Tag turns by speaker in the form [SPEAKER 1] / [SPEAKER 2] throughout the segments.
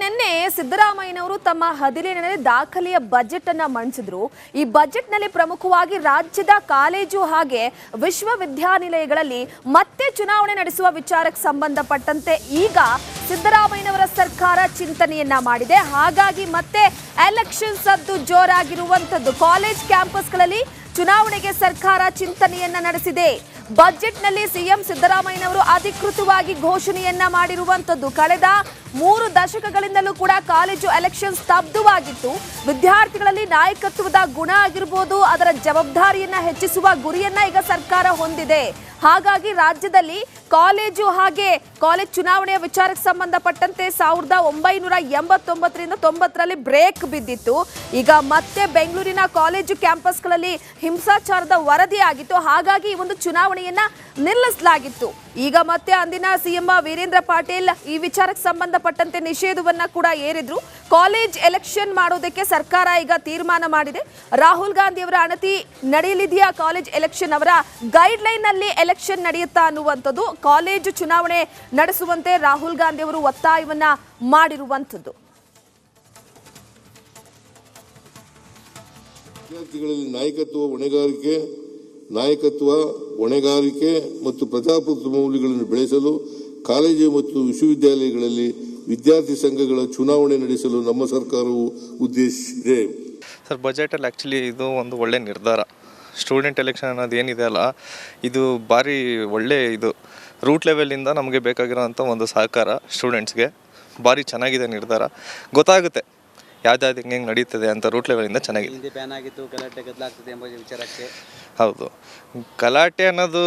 [SPEAKER 1] ನಿನ್ನೆ ಸಿದ್ದರಾಮಯ್ಯನವರು ತಮ್ಮ 17ನೇ ದಾಖಲೆಯ ಬಜೆಟ್ ಅನ್ನು ಮಂಡಿಸಿದ್ರು. ಈ ಬಜೆಟ್ ನಲ್ಲಿ ಪ್ರಮುಖವಾಗಿ ರಾಜ್ಯದ ಕಾಲೇಜು ಹಾಗೆ ವಿಶ್ವವಿದ್ಯಾನಿಲಯಗಳಲ್ಲಿ ಮತ್ತೆ ಚುನಾವಣೆ ನಡೆಸುವ ವಿಚಾರಕ್ಕೆ ಸಂಬಂಧಪಟ್ಟಂತೆ ಈಗ ಸಿದ್ದರಾಮಯ್ಯನವರ ಸರ್ಕಾರ ಚಿಂತನೆಯನ್ನ ಮಾಡಿದೆ. ಹಾಗಾಗಿ ಮತ್ತೆ ಎಲೆಕ್ಷನ್ ಸದ್ದು ಜೋರಾಗಿರುವಂತದ್ದು. ಕಾಲೇಜ್ ಕ್ಯಾಂಪಸ್ಗಳಲ್ಲಿ ಚುನಾವಣೆಗೆ ಸರ್ಕಾರ ಚಿಂತನೆಯನ್ನ ನಡೆಸಿದೆ. ಬಜೆಟ್ ನಲ್ಲಿ ಸಿಎಂ ಸಿದ್ದರಾಮಯ್ಯನವರು ಅಧಿಕೃತವಾಗಿ ಘೋಷಣೆಯನ್ನ ಮಾಡಿರುವಂತದ್ದು. ಕಳೆದ 3 ದಶಕಗಳಿಂದಲೂ ಕೂಡ ಕಾಲೇಜು ಎಲೆಕ್ಷನ್ ಸ್ತಬ್ಧವಾಗಿತ್ತು. ವಿದ್ಯಾರ್ಥಿಗಳಲ್ಲಿ ನಾಯಕತ್ವದ ಗುಣ ಆಗಿರಬಹುದು, ಅದರ ಜವಾಬ್ದಾರಿಯನ್ನ ಹೆಚ್ಚಿಸುವ ಗುರಿಯನ್ನ ಈಗ ಸರ್ಕಾರ ಹೊಂದಿದೆ. ಹಾಗಾಗಿ ರಾಜ್ಯದಲ್ಲಿ ಕಾಲೇಜು ಹಾಗೆ ಕಾಲೇಜ್ ಚುನಾವಣೆಯ ವಿಚಾರಕ್ಕೆ ಸಂಬಂಧಪಟ್ಟಂತೆ 1989ರಿಂದ 90ರಲ್ಲಿ ಬ್ರೇಕ್ ಬಿದ್ದಿತ್ತು. ಈಗ ಮತ್ತೆ ಬೆಂಗಳೂರಿನ ಕಾಲೇಜು ಕ್ಯಾಂಪಸ್ಗಳಲ್ಲಿ ಹಿಂಸಾಚಾರದ ವರದಿ ಆಗಿತ್ತು. ಹಾಗಾಗಿ ಈ ಒಂದು ಚುನಾವಣೆಯನ್ನ ನಿಲ್ಲಿಸಲಾಗಿತ್ತು. ಈಗ ಮತ್ತೆ ಅಂದಿನ ಸಿಎಂ ವೀರೇಂದ್ರ ಪಾಟೀಲ್ ಈ ವಿಚಾರಕ್ಕೆ ಸಂಬಂಧಪಟ್ಟಂತೆ ನಿಷೇಧವನ್ನ ಕೂಡ ಏರಿದ್ರು. ಕಾಲೇಜ್ ಎಲೆಕ್ಷನ್ ಮಾಡೋದಕ್ಕೆ ಸರ್ಕಾರ ಈಗ ತೀರ್ಮಾನ ಮಾಡಿದೆ. ರಾಹುಲ್ ಗಾಂಧಿ ಅವರ ಅಣತಿ ನಡೆಯಲಿದೆಯಾ ಕಾಲೇಜ್ ಎಲೆಕ್ಷನ್, ಅವರ ಗೈಡ್ ಲೈನ್ ನಲ್ಲಿ ಎಲೆಕ್ಷನ್ ನಡೆಯುತ್ತಾ ಅನ್ನುವಂಥದ್ದು. ಕಾಲೇಜು ಚುನಾವಣೆ ನಡೆಸುವಂತೆ ರಾಹುಲ್ ಗಾಂಧಿ ಅವರು ಒತ್ತಾಯವನ್ನ ಮಾಡಿರುವಂಥದ್ದು.
[SPEAKER 2] ವಿದ್ಯಾರ್ಥಿಗಳಲ್ಲಿ ನಾಯಕತ್ವ ಹೊಣೆಗಾರಿಕೆ ಮತ್ತು ಪ್ರಜಾಪ್ರಭುತ್ವ ಮೌಲ್ಯಗಳನ್ನು ಬೆಳೆಸಲು ಕಾಲೇಜು ಮತ್ತು ವಿಶ್ವವಿದ್ಯಾಲಯಗಳಲ್ಲಿ ವಿದ್ಯಾರ್ಥಿ ಸಂಘಗಳ ಚುನಾವಣೆ ನಡೆಸಲು ನಮ್ಮ ಸರ್ಕಾರವು ಉದ್ದೇಶಿಸಿದೆ.
[SPEAKER 3] ಸರ್, ಬಜೆಟಲ್ಲಿ ಆ್ಯಕ್ಚುಲಿ ಇದು ಒಂದು ಒಳ್ಳೆ ನಿರ್ಧಾರ. ಸ್ಟೂಡೆಂಟ್ ಎಲೆಕ್ಷನ್ ಅನ್ನೋದು ಏನಿದೆ ಅಲ್ಲ, ಇದು ಭಾರಿ ಒಳ್ಳೆ ಇದು ರೂಟ್ ಲೆವೆಲಿಂದ ನಮಗೆ ಬೇಕಾಗಿರೋಂಥ ಒಂದು ಸಹಕಾರ ಸ್ಟೂಡೆಂಟ್ಸ್ಗೆ ಭಾರಿ ಚೆನ್ನಾಗಿದೆ ನಿರ್ಧಾರ. ಗೊತ್ತಾಗುತ್ತೆ ಯಾವ್ದಾವ್ದು ಹೆಂಗೆ ನಡೀತದೆ ಅಂತ ರೂಟ್ ಲೆವೆಲಿಂದ ಚೆನ್ನಾಗಿದೆ.
[SPEAKER 4] ಬ್ಯಾನ್ ಆಗಿತ್ತು, ಗಲಾಟೆ ಗದ್ದಲಾಗ್ತದೆ ಎಂಬ ವಿಚಾರಕ್ಕೆ.
[SPEAKER 3] ಹೌದು, ಗಲಾಟೆ ಅನ್ನೋದು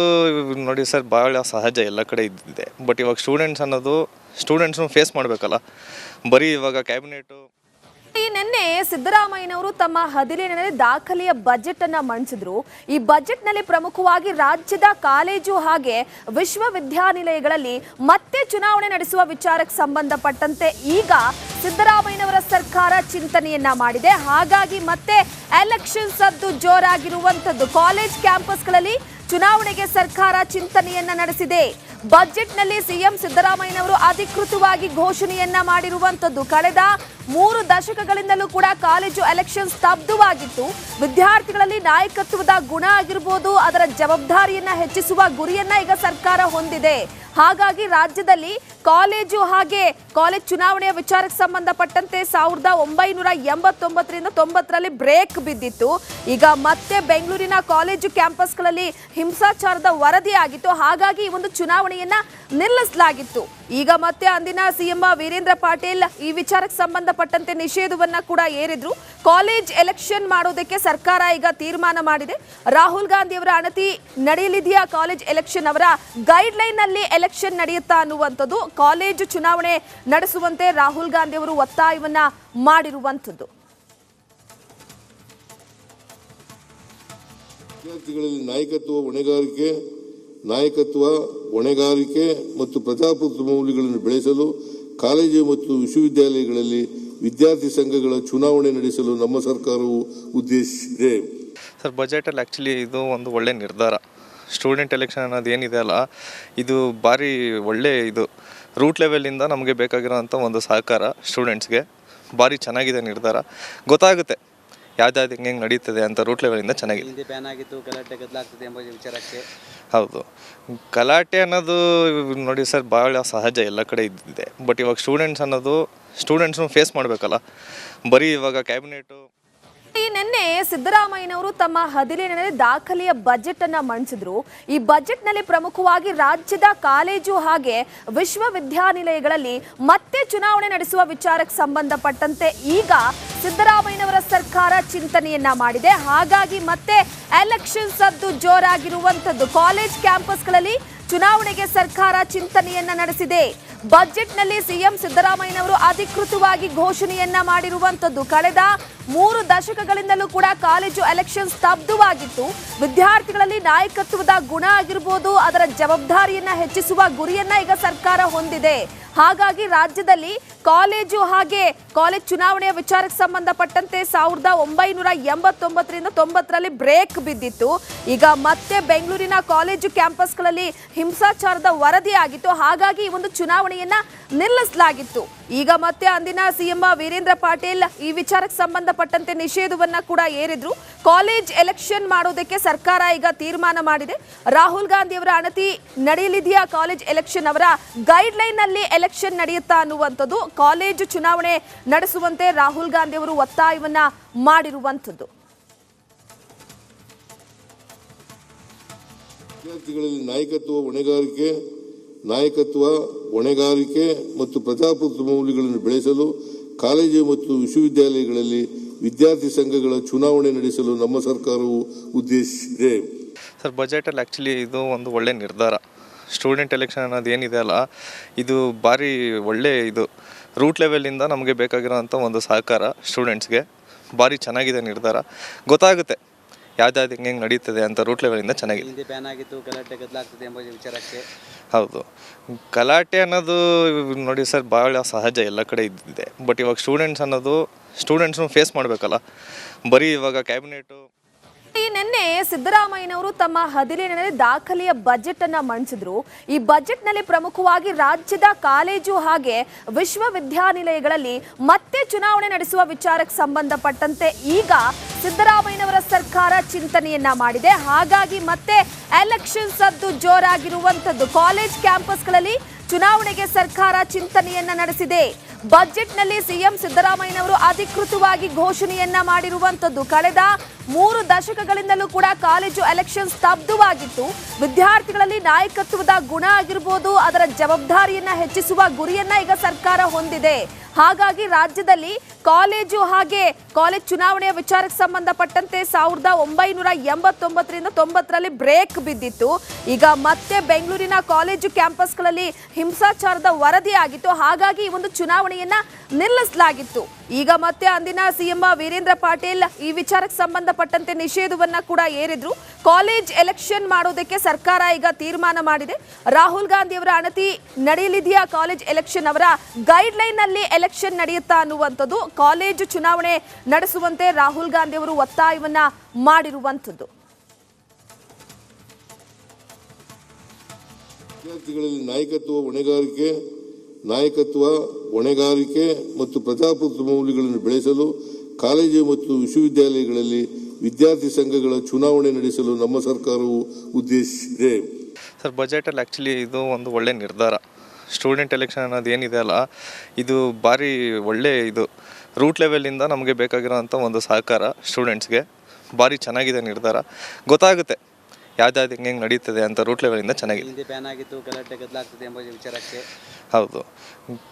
[SPEAKER 3] ನೋಡಿ ಸರ್ ಭಾಳ ಸಹಜ, ಎಲ್ಲ ಕಡೆ ಇದ್ದಿದೆ. ಬಟ್ ಇವಾಗ ಸ್ಟೂಡೆಂಟ್ಸ್ ಅನ್ನೋದು ಸ್ಟೂಡೆಂಟ್ಸ್ನು ಫೇಸ್ ಮಾಡಬೇಕಲ್ಲ. ಬರೀ ಇವಾಗ ಕ್ಯಾಬಿನೆಟು
[SPEAKER 1] ನಿನ್ನೆ ಸಿದ್ದರಾಮಯ್ಯನವರು ತಮ್ಮ 17ನೇ ದಾಖಲೆಯ ಬಜೆಟ್ ಅನ್ನ ಮಂಡಿಸಿದ್ರು. ಈ ಬಜೆಟ್ ನಲ್ಲಿ ಪ್ರಮುಖವಾಗಿ ರಾಜ್ಯದ ಕಾಲೇಜು ಹಾಗೆ ವಿಶ್ವವಿದ್ಯಾನಿಲಯಗಳಲ್ಲಿ ಮತ್ತೆ ಚುನಾವಣೆ ನಡೆಸುವ ವಿಚಾರಕ್ಕೆ ಸಂಬಂಧಪಟ್ಟಂತೆ ಈಗ ಸಿದ್ದರಾಮಯ್ಯನವರ ಸರ್ಕಾರ ಚಿಂತನೆಯನ್ನ ಮಾಡಿದೆ. ಹಾಗಾಗಿ ಮತ್ತೆ ಎಲೆಕ್ಷನ್ ಸದ್ದು ಜೋರಾಗಿರುವಂತದ್ದು. ಕಾಲೇಜ್ ಕ್ಯಾಂಪಸ್ಗಳಲ್ಲಿ ಚುನಾವಣೆಗೆ ಸರ್ಕಾರ ಚಿಂತನೆಯನ್ನ ನಡೆಸಿದೆ. ಬಜೆಟ್ ನಲ್ಲಿ ಸಿಎಂ ಸಿದ್ದರಾಮಯ್ಯನವರು ಅಧಿಕೃತವಾಗಿ ಘೋಷಣೆಯನ್ನ ಮಾಡಿರುವಂತದ್ದು. ಕಳೆದ 3 ದಶಕಗಳಿಂದಲೂ ಕೂಡ ಕಾಲೇಜು ಎಲೆಕ್ಷನ್ ಸ್ತಬ್ಧವಾಗಿತ್ತು. ವಿದ್ಯಾರ್ಥಿಗಳಲ್ಲಿ ನಾಯಕತ್ವದ ಗುಣ ಆಗಿರಬಹುದು, ಅದರ ಜವಾಬ್ದಾರಿಯನ್ನ ಹೆಚ್ಚಿಸುವ ಗುರಿಯನ್ನ ಈಗ ಸರ್ಕಾರ ಹೊಂದಿದೆ. ಹಾಗಾಗಿ ರಾಜ್ಯದಲ್ಲಿ ಕಾಲೇಜು ಹಾಗೆ ಕಾಲೇಜ್ ಚುನಾವಣೆಯ ವಿಚಾರಕ್ಕೆ ಸಂಬಂಧಪಟ್ಟಂತೆ 1989ರಿಂದ 90ರಲ್ಲಿ ಬ್ರೇಕ್ ಬಿದ್ದಿತ್ತು. ಈಗ ಮತ್ತೆ ಬೆಂಗಳೂರಿನ ಕಾಲೇಜು ಕ್ಯಾಂಪಸ್ಗಳಲ್ಲಿ ಹಿಂಸಾಚಾರದ ವರದಿ ಆಗಿತ್ತು. ಹಾಗಾಗಿ ಈ ಒಂದು ಚುನಾವಣೆಯನ್ನ ನಿಲ್ಲಿಸಲಾಗಿತ್ತು. ಈಗ ಮತ್ತೆ ಅಂದಿನ ಸಿಎಂ ವೀರೇಂದ್ರ ಪಾಟೀಲ್ ಈ ವಿಚಾರಕ್ಕೆ ಸಂಬಂಧಪಟ್ಟಂತೆ ನಿಷೇಧವನ್ನ ಕೂಡ ಏರಿದ್ರು. ಕಾಲೇಜ್ ಎಲೆಕ್ಷನ್ ಮಾಡೋದಕ್ಕೆ ಸರ್ಕಾರ ಈಗ ತೀರ್ಮಾನ ಮಾಡಿದೆ. ರಾಹುಲ್ ಗಾಂಧಿ ಅವರ ಅಣತಿ ನಡೆಯಲಿದೆಯಾ ಕಾಲೇಜ್ ಎಲೆಕ್ಷನ್, ಅವರ ಗೈಡ್ ಲೈನ್ ನಲ್ಲಿ ಎಲೆಕ್ಷನ್ ನಡೆಯುತ್ತಾ ಅನ್ನುವಂಥದ್ದು. ಕಾಲೇಜು ಚುನಾವಣೆ ನಡೆಸುವಂತೆ ರಾಹುಲ್ ಗಾಂಧಿ ಅವರು ಒತ್ತಾಯವನ್ನ ಮಾಡಿರುವಂಥದ್ದು.
[SPEAKER 2] ವಿದ್ಯಾರ್ಥಿಗಳಲ್ಲಿ ನಾಯಕತ್ವ ಹೊಣೆಗಾರಿಕೆ ಮತ್ತು ಪ್ರಜಾಪ್ರಭುತ್ವ ಮೌಲ್ಯಗಳನ್ನು ಬೆಳೆಸಲು ಕಾಲೇಜು ಮತ್ತು ವಿಶ್ವವಿದ್ಯಾಲಯಗಳಲ್ಲಿ ವಿದ್ಯಾರ್ಥಿ ಸಂಘಗಳ ಚುನಾವಣೆ ನಡೆಸಲು ನಮ್ಮ ಸರ್ಕಾರವು ಉದ್ದೇಶಿಸಿದೆ.
[SPEAKER 3] ಸರ್, ಬಜೆಟಲ್ಲಿ ಆ್ಯಕ್ಚುಲಿ ಇದು ಒಂದು ಒಳ್ಳೆ ನಿರ್ಧಾರ. ಸ್ಟೂಡೆಂಟ್ ಎಲೆಕ್ಷನ್ ಅನ್ನೋದು ಏನಿದೆ ಅಲ್ಲ, ಇದು ಭಾರಿ ಒಳ್ಳೆ ಇದು ರೂಟ್ ಲೆವೆಲಿಂದ ನಮಗೆ ಬೇಕಾಗಿರೋಂಥ ಒಂದು ಸಹಕಾರ ಸ್ಟೂಡೆಂಟ್ಸ್ಗೆ ಭಾರಿ ಚೆನ್ನಾಗಿದೆ ನಿರ್ಧಾರ. ಗೊತ್ತಾಗುತ್ತೆ ಯಾವ್ದಾವ್ದು ಹೆಂಗೆ ನಡೀತದೆ ಅಂತ ರೂಟ್ ಲೆವೆಲಿಂದ ಚೆನ್ನಾಗಿದೆ.
[SPEAKER 4] ಬ್ಯಾನ್ ಆಗಿತ್ತು, ಗಲಾಟೆ ಗದ್ದಲಾಗ್ತದೆ ಎಂಬ ವಿಚಾರಕ್ಕೆ.
[SPEAKER 3] ಹೌದು, ಗಲಾಟೆ ಅನ್ನೋದು ನೋಡಿ ಸರ್ ಭಾಳ ಸಹಜ, ಎಲ್ಲ ಕಡೆ ಇದ್ದಿದೆ. ಬಟ್ ಇವಾಗ ಸ್ಟೂಡೆಂಟ್ಸ್ ಅನ್ನೋದು ಸ್ಟೂಡೆಂಟ್ಸ್ನು ಫೇಸ್ ಮಾಡಬೇಕಲ್ಲ. ಬರೀ ಇವಾಗ ಕ್ಯಾಬಿನೆಟು
[SPEAKER 1] ನಿನ್ನೆ ಸಿದ್ದರಾಮಯ್ಯನವರು ತಮ್ಮ 17ನೇ ದಾಖಲೆಯ ಬಜೆಟ್ ಅನ್ನ ಮಂಡಿಸಿದ್ರು. ಈ ಬಜೆಟ್ ನಲ್ಲಿ ಪ್ರಮುಖವಾಗಿ ರಾಜ್ಯದ ಕಾಲೇಜು ಹಾಗೆ ವಿಶ್ವವಿದ್ಯಾನಿಲಯಗಳಲ್ಲಿ ಮತ್ತೆ ಚುನಾವಣೆ ನಡೆಸುವ ವಿಚಾರಕ್ಕೆ ಸಂಬಂಧಪಟ್ಟಂತೆ ಈಗ ಸಿದ್ದರಾಮಯ್ಯನವರ ಸರ್ಕಾರ ಚಿಂತನೆಯನ್ನ ಮಾಡಿದೆ. ಹಾಗಾಗಿ ಮತ್ತೆ ಎಲೆಕ್ಷನ್ ಸದ್ದು ಜೋರಾಗಿರುವಂತದ್ದು. ಕಾಲೇಜ್ ಕ್ಯಾಂಪಸ್ಗಳಲ್ಲಿ ಚುನಾವಣೆಗೆ ಸರ್ಕಾರ ಚಿಂತನೆಯನ್ನ ನಡೆಸಿದೆ. ಬಜೆಟ್ ನಲ್ಲಿ ಸಿಎಂ ಸಿದ್ದರಾಮಯ್ಯನವರು ಅಧಿಕೃತವಾಗಿ ಘೋಷಣೆಯನ್ನ ಮಾಡಿರುವಂತದ್ದು. ಕಳೆದ 3 ದಶಕಗಳಿಂದಲೂ ಕೂಡ ಕಾಲೇಜು ಎಲೆಕ್ಷನ್ ಸ್ತಬ್ಧವಾಗಿತ್ತು. ವಿದ್ಯಾರ್ಥಿಗಳಲ್ಲಿ ನಾಯಕತ್ವದ ಗುಣ ಆಗಿರಬಹುದು, ಅದರ ಜವಾಬ್ದಾರಿಯನ್ನ ಹೆಚ್ಚಿಸುವ ಗುರಿಯನ್ನ ಈಗ ಸರ್ಕಾರ ಹೊಂದಿದೆ. ಹಾಗಾಗಿ ರಾಜ್ಯದಲ್ಲಿ ಕಾಲೇಜು ಹಾಗೆ ಕಾಲೇಜ್ ಚುನಾವಣೆಯ ವಿಚಾರಕ್ಕೆ ಸಂಬಂಧಪಟ್ಟಂತೆ 1989ರಿಂದ 90ರಲ್ಲಿ ಬ್ರೇಕ್ ಬಿದ್ದಿತ್ತು. ಈಗ ಮತ್ತೆ ಬೆಂಗಳೂರಿನ ಕಾಲೇಜು ಕ್ಯಾಂಪಸ್ಗಳಲ್ಲಿ ಹಿಂಸಾಚಾರದ ವರದಿ ಆಗಿತ್ತು. ಹಾಗಾಗಿ ಈ ಒಂದು ಚುನಾವಣೆಯನ್ನ ನಿಲ್ಲಿಸಲಾಗಿತ್ತು. ಈಗ ಮತ್ತೆ ಅಂದಿನ ಸಿಎಂ ವೀರೇಂದ್ರ ಪಾಟೀಲ್ ಈ ವಿಚಾರಕ್ಕೆ ಸಂಬಂಧಪಟ್ಟಂತೆ ನಿಷೇಧವನ್ನ ಕೂಡ ಏರಿದ್ರು. ಕಾಲೇಜ್ ಎಲೆಕ್ಷನ್ ಮಾಡೋದಕ್ಕೆ ಸರ್ಕಾರ ಈಗ ತೀರ್ಮಾನ ಮಾಡಿದೆ. ರಾಹುಲ್ ಗಾಂಧಿ ಅವರ ಅಣತಿ ನಡೆಯಲಿದೆಯಾ ಕಾಲೇಜ್ ಎಲೆಕ್ಷನ್, ಅವರ ಗೈಡ್ ಲೈನ್ ನಲ್ಲಿ ಎಲೆಕ್ಷನ್ ನಡೆಯುತ್ತಾ ಅನ್ನುವಂಥದ್ದು, ಕಾಲೇಜು ಚುನಾವಣೆ ನಡೆಸುವಂತೆ ರಾಹುಲ್ ಗಾಂಧಿ ಅವರು ಒತ್ತಾಯವನ್ನ ಮಾಡಿರುವಂಥದ್ದು.
[SPEAKER 2] ವಿದ್ಯಾರ್ಥಿಗಳಲ್ಲಿ ನಾಯಕತ್ವ ಹೊಣೆಗಾರಿಕೆ ಮತ್ತು ಪ್ರಜಾಪ್ರಭುತ್ವ ಮೌಲ್ಯಗಳನ್ನು ಬೆಳೆಸಲು ಕಾಲೇಜು ಮತ್ತು ವಿಶ್ವವಿದ್ಯಾಲಯಗಳಲ್ಲಿ ವಿದ್ಯಾರ್ಥಿ ಸಂಘಗಳ ಚುನಾವಣೆ ನಡೆಸಲು ನಮ್ಮ ಸರ್ಕಾರವು ಉದ್ದೇಶಿಸಿದೆ.
[SPEAKER 3] ಸರ್, ಬಜೆಟಲ್ಲಿ ಆ್ಯಕ್ಚುಲಿ ಇದು ಒಂದು ಒಳ್ಳೆ ನಿರ್ಧಾರ. ಸ್ಟೂಡೆಂಟ್ ಎಲೆಕ್ಷನ್ ಅನ್ನೋದು ಏನಿದೆ ಅಲ್ಲ, ಇದು ಭಾರಿ ಒಳ್ಳೆ ಇದು ರೂಟ್ ಲೆವೆಲಿಂದ ನಮಗೆ ಬೇಕಾಗಿರೋಂಥ ಒಂದು ಸಹಕಾರ ಸ್ಟೂಡೆಂಟ್ಸ್ಗೆ ಭಾರಿ ಚೆನ್ನಾಗಿದೆ ನಿರ್ಧಾರ. ಗೊತ್ತಾಗುತ್ತೆ ಯಾವ್ದಾವ್ದು ಹೆಂಗೆ ನಡೀತದೆ ಅಂತ ರೂಟ್ ಲೆವೆಲಿಂದ ಚೆನ್ನಾಗಿದೆ.
[SPEAKER 4] ಹಿಂದೆ ಬ್ಯಾನ್ ಆಗಿತ್ತು, ಗಲಾಟೆ ಗದ್ದಲಾಗ್ತದೆ ಎಂಬ ವಿಚಾರಕ್ಕೆ.
[SPEAKER 3] ಹೌದು, ಗಲಾಟೆ ಅನ್ನೋದು ನೋಡಿ ಸರ್ ಭಾಳ ಸಹಜ, ಎಲ್ಲ ಕಡೆ ಇದ್ದಿದೆ. ಬಟ್ ಇವಾಗ ಸ್ಟೂಡೆಂಟ್ಸ್ನು ಫೇಸ್ ಮಾಡಬೇಕಲ್ಲ. ಬರೀ ಇವಾಗ ಕ್ಯಾಬಿನೆಟು
[SPEAKER 1] ನಿನ್ನೆ ಸಿದ್ದರಾಮಯ್ಯನವರು ತಮ್ಮ ಹದಿನೇಳನೇ ದಾಖಲೆಯ ಬಜೆಟ್ ಅನ್ನ ಮಂಡಿಸಿದ್ರು. ಈ ಬಜೆಟ್ ನಲ್ಲಿ ಪ್ರಮುಖವಾಗಿ ರಾಜ್ಯದ ಕಾಲೇಜು ಹಾಗೆ ವಿಶ್ವವಿದ್ಯಾನಿಲಯಗಳಲ್ಲಿ ಮತ್ತೆ ಚುನಾವಣೆ ನಡೆಸುವ ವಿಚಾರಕ್ಕೆ ಸಂಬಂಧಪಟ್ಟಂತೆ ಈಗ ಸಿದ್ದರಾಮಯ್ಯನವರ ಸರ್ಕಾರ ಚಿಂತನೆಯನ್ನ ಮಾಡಿದೆ. ಹಾಗಾಗಿ ಮತ್ತೆ ಎಲೆಕ್ಷನ್ ಸದ್ದು ಜೋರಾಗಿರುವಂತದ್ದು. ಕಾಲೇಜ್ ಕ್ಯಾಂಪಸ್ಗಳಲ್ಲಿ ಚುನಾವಣೆಗೆ ಸರ್ಕಾರ ಚಿಂತನೆಯನ್ನ ನಡೆಸಿದೆ. ಬಜೆಟ್ನಲ್ಲಿ ಸಿಎಂ ಸಿದ್ದರಾಮಯ್ಯನವರು ಅಧಿಕೃತವಾಗಿ ಘೋಷಣೆಯನ್ನ ಮಾಡಿರುವಂತದ್ದು. ಕಳೆದ 3 ದಶಕಗಳಿಂದಲೂ ಕೂಡ ಕಾಲೇಜು ಎಲೆಕ್ಷನ್ ಸ್ತಬ್ಧವಾಗಿತ್ತು. ವಿದ್ಯಾರ್ಥಿಗಳಲ್ಲಿ ನಾಯಕತ್ವದ ಗುಣ ಆಗಿರ್ಬೋದು, ಅದರ ಜವಾಬ್ದಾರಿಯನ್ನ ಹೆಚ್ಚಿಸುವ ಗುರಿಯನ್ನ ಈಗ ಸರ್ಕಾರ ಹೊಂದಿದೆ. ಹಾಗಾಗಿ ರಾಜ್ಯದಲ್ಲಿ ಕಾಲೇಜು ಹಾಗೆ ಕಾಲೇಜ್ ಚುನಾವಣೆಯ ವಿಚಾರಕ್ಕೆ ಸಂಬಂಧಪಟ್ಟಂತೆ 1989ರಿಂದ 90ರಲ್ಲಿ ಬ್ರೇಕ್ ಬಿದ್ದಿತ್ತು. ಈಗ ಮತ್ತೆ ಬೆಂಗಳೂರಿನ ಕಾಲೇಜು ಕ್ಯಾಂಪಸ್ಗಳಲ್ಲಿ ಹಿಂಸಾಚಾರದ ವರದಿ ಆಗಿತ್ತು. ಹಾಗಾಗಿ ಈ ಒಂದು ಚುನಾವಣೆಯನ್ನ ನಿಲ್ಲಿಸಲಾಗಿತ್ತು. ಈಗ ಮತ್ತೆ ಅಂದಿನ ಸಿಎಂ ವೀರೇಂದ್ರ ಪಾಟೀಲ್ ಈ ವಿಚಾರಕ್ಕೆ ಸಂಬಂಧಪಟ್ಟಂತೆ ನಿಷೇಧವನ್ನ ಕೂಡ ಏರಿದ್ರು. ಕಾಲೇಜ್ ಎಲೆಕ್ಷನ್ ಮಾಡೋದಕ್ಕೆ ಸರ್ಕಾರ ಈಗ ತೀರ್ಮಾನ ಮಾಡಿದೆ. ರಾಹುಲ್ ಗಾಂಧಿ ಅವರ ಅಣತಿ ನಡೆಯಲಿದೆಯಾ ಕಾಲೇಜ್ ಎಲೆಕ್ಷನ್, ಅವರ ಗೈಡ್ ಲೈನ್ ನಲ್ಲಿ ಎಲೆಕ್ಷನ್ ನಡೆಯುತ್ತಾ ಅನ್ನುವಂಥದ್ದು, ಕಾಲೇಜು ಚುನಾವಣೆ ನಡೆಸುವಂತೆ ರಾಹುಲ್ ಗಾಂಧಿ ಅವರು ಒತ್ತಾಯವನ್ನ ಮಾಡಿರುವಂಥದ್ದು.
[SPEAKER 2] ವಿದ್ಯಾರ್ಥಿಗಳಲ್ಲಿ ನಾಯಕತ್ವ ಹೊಣೆಗಾರಿಕೆ ಮತ್ತು ಪ್ರಜಾಪ್ರಭುತ್ವ ಮೌಲ್ಯಗಳನ್ನು ಬೆಳೆಸಲು ಕಾಲೇಜು ಮತ್ತು ವಿಶ್ವವಿದ್ಯಾಲಯಗಳಲ್ಲಿ ವಿದ್ಯಾರ್ಥಿ ಸಂಘಗಳ ಚುನಾವಣೆ ನಡೆಸಲು ನಮ್ಮ ಸರ್ಕಾರವು ಉದ್ದೇಶಿಸಿದೆ.
[SPEAKER 3] ಸರ್, ಬಜೆಟಲ್ಲಿ ಆ್ಯಕ್ಚುಲಿ ಇದು ಒಂದು ಒಳ್ಳೆ ನಿರ್ಧಾರ. ಸ್ಟೂಡೆಂಟ್ ಎಲೆಕ್ಷನ್ ಅನ್ನೋದು ಏನಿದೆ ಅಲ್ಲ, ಇದು ಭಾರಿ ಒಳ್ಳೆ ಇದು ರೂಟ್ ಲೆವೆಲಿಂದ ನಮಗೆ ಬೇಕಾಗಿರೋಂಥ ಒಂದು ಸಹಕಾರ ಸ್ಟೂಡೆಂಟ್ಸ್ಗೆ ಭಾರಿ ಚೆನ್ನಾಗಿದೆ ನಿರ್ಧಾರ. ಗೊತ್ತಾಗುತ್ತೆ ಯಾವ್ದಾವ್ದು ಹೆಂಗೆ ನಡೀತದೆ ಅಂತ ರೂಟ್ ಲೆವೆಲಿಂದ ಚೆನ್ನಾಗಿದೆ.
[SPEAKER 4] ಹಿಂದೆ ಬ್ಯಾನ್ ಆಗಿತ್ತು, ಗಲಾಟೆ ಗದ್ದಲಾಗ್ತದೆ ಎಂಬ ವಿಚಾರಕ್ಕೆ.
[SPEAKER 3] ಹೌದು,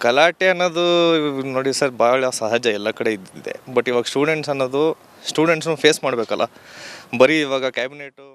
[SPEAKER 3] ಗಲಾಟೆ ಅನ್ನೋದು ನೋಡಿ ಸರ್ ಭಾಳ ಸಹಜ, ಎಲ್ಲ ಕಡೆ ಇದ್ದಿದೆ. ಬಟ್ ಇವಾಗ ಸ್ಟೂಡೆಂಟ್ಸ್ನು ಫೇಸ್ ಮಾಡಬೇಕಲ್ಲ. ಬರೀ ಇವಾಗ ಕ್ಯಾಬಿನೆಟು